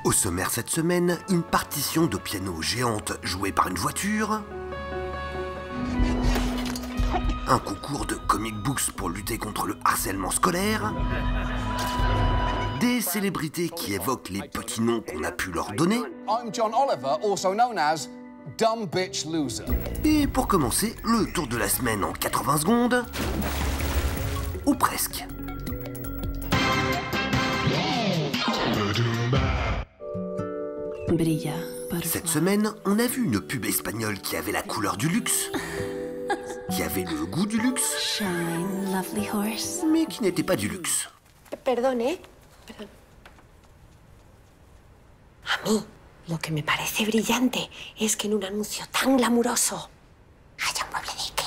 Au sommaire cette semaine, une partition de piano géante jouée par une voiture, un concours de comic books pour lutter contre le harcèlement scolaire, des célébrités qui évoquent les petits noms qu'on a pu leur donner, I'm John Oliver, also known as Dumb Bitch Loser. et pour commencer, le tour de la semaine en 80 secondes, ou presque. Cette semaine, on a vu une pub espagnole qui avait la couleur du luxe, qui avait le goût du luxe, Shine, lovely horse. mais qui n'était pas du luxe. Perdón, ¿eh? Perdón. A mí, lo que me parece brillante es que en un anuncio tan glamuroso haya un mueble de Ikea.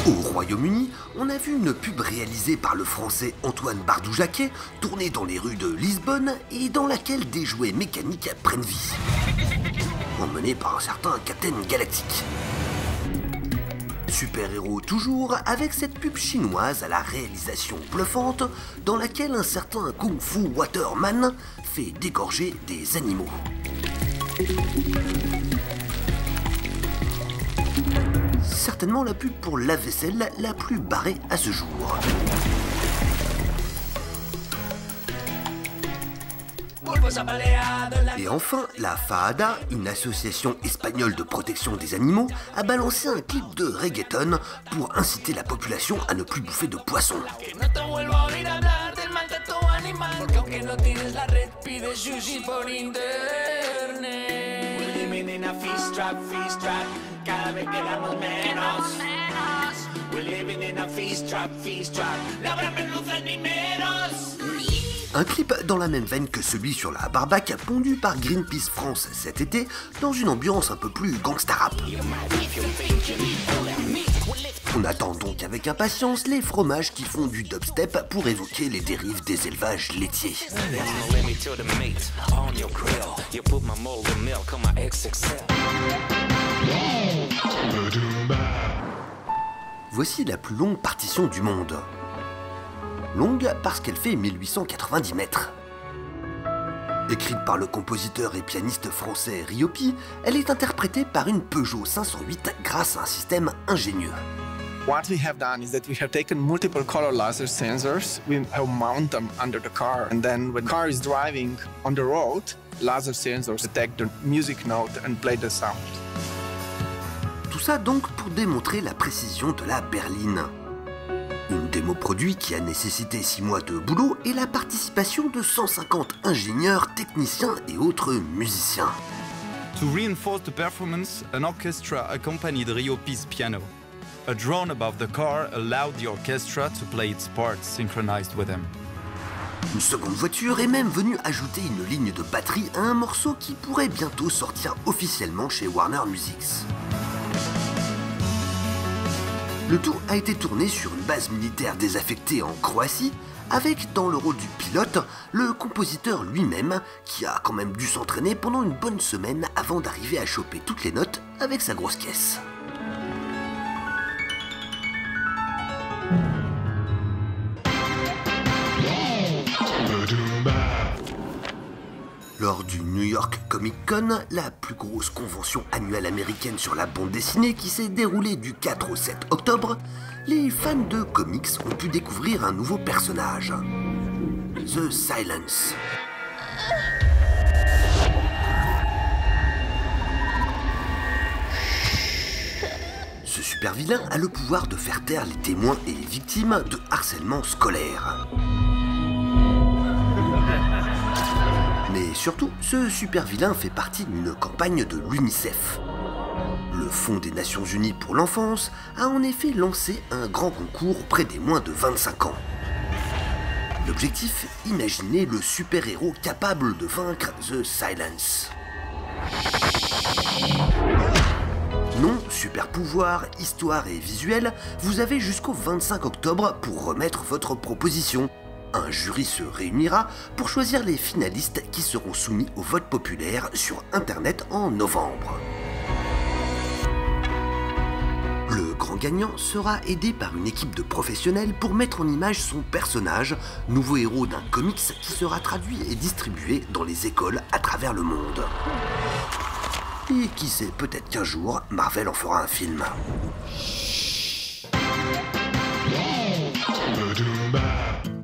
Au Royaume-Uni, on a vu une pub réalisée par le français Antoine Bardou-Jacquet, tournée dans les rues de Lisbonne et dans laquelle des jouets mécaniques prennent vie, emmenés par un certain Captain Galactique. Super-héros toujours, avec cette pub chinoise à la réalisation bluffante, dans laquelle un certain Kung Fu Waterman fait dégorger des animaux. Certainement la pub pour lave-vaisselle la plus barrée à ce jour. Et enfin, la FAADA, une association espagnole de protection des animaux, a balancé un clip de reggaeton pour inciter la population à ne plus bouffer de poissons. Un clip dans la même veine que celui sur la barbaque pondu par Greenpeace France cet été, dans une ambiance un peu plus gangsta rap. On attend donc avec impatience les fromages qui font du dubstep pour évoquer les dérives des élevages laitiers. Voici la plus longue partition du monde. Longue parce qu'elle fait 1890 mètres. Écrite par le compositeur et pianiste français Riopi, elle est interprétée par une Peugeot 508 grâce à un système ingénieux. What we have done is that we have taken multiple color laser sensors, we have mount them under the car, and then when the car is driving on the road, laser sensors detect the music note and play the sound. Tout ça donc pour démontrer la précision de la berline. Une démo produit qui a nécessité 6 mois de boulot et la participation de 150 ingénieurs, techniciens et autres musiciens. To reinforce the performance, an orchestra accompanied Riopi's piano. A drone above the car allowed the orchestra to play its parts synchronized with him. Une seconde voiture est même venue ajouter une ligne de batterie à un morceau qui pourrait bientôt sortir officiellement chez Warner Music. Le tout a été tourné sur une base militaire désaffectée en Croatie, avec dans le rôle du pilote, le compositeur lui-même, qui a quand même dû s'entraîner pendant une bonne semaine avant d'arriver à choper toutes les notes avec sa grosse caisse. Lors du New York Comic Con, la plus grosse convention annuelle américaine sur la bande dessinée qui s'est déroulée du 4 au 7 octobre, les fans de comics ont pu découvrir un nouveau personnage, The Silence. Ce super vilain a le pouvoir de faire taire les témoins et les victimes de harcèlement scolaire. Mais surtout, ce super vilain fait partie d'une campagne de l'UNICEF. Le Fonds des Nations Unies pour l'enfance a en effet lancé un grand concours auprès des moins de 25 ans. L'objectif, imaginer le super-héros capable de vaincre The Silence. Nom, super pouvoir, histoire et visuel, vous avez jusqu'au 25 octobre pour remettre votre proposition. Un jury se réunira pour choisir les finalistes qui seront soumis au vote populaire sur Internet en novembre. Le grand grand gagnant sera aidé par une équipe de professionnels pour mettre en image son personnage, nouveau héros d'un comics qui sera traduit et distribué dans les écoles à travers le monde. Et qui sait, peut-être qu'un jour, Marvel en fera un film.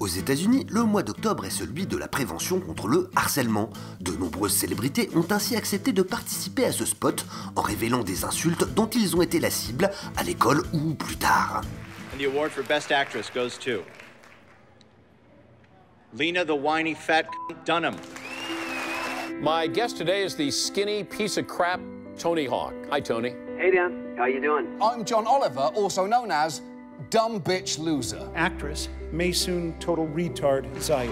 Aux États-Unis, le mois d'octobre est celui de la prévention contre le harcèlement. De nombreuses célébrités ont ainsi accepté de participer à ce spot en révélant des insultes dont ils ont été la cible à l'école ou plus tard. And the award for Best Actress goes to Lena the Whiny Fat Dunham. My guest today is the skinny piece of crap Tony Hawk. Hi, Tony. Hey, Dan. How you doing? I'm John Oliver, also known as Dumb Bitch Loser. Actress Maysoon Total Retard Zayed.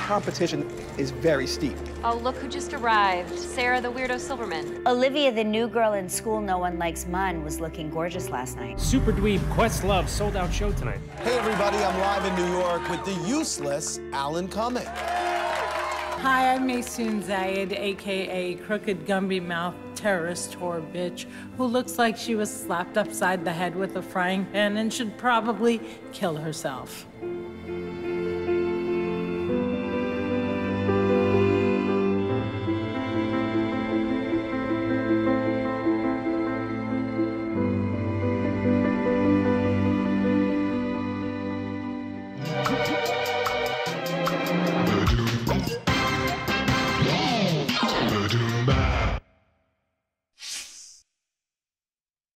Competition is very steep. Oh, look who just arrived. Sarah the Weirdo Silverman. Olivia, the new girl in School No One Likes Mun, was looking gorgeous last night. Super Dweeb Questlove sold-out show tonight. Hey, everybody, I'm live in New York with the useless Alan Cumming. Hi, I'm Maysoon Zayed, a.k.a. Crooked Gumby Mouth Terrorist Whore Bitch, who looks like she was slapped upside the head with a frying pan and should probably kill herself.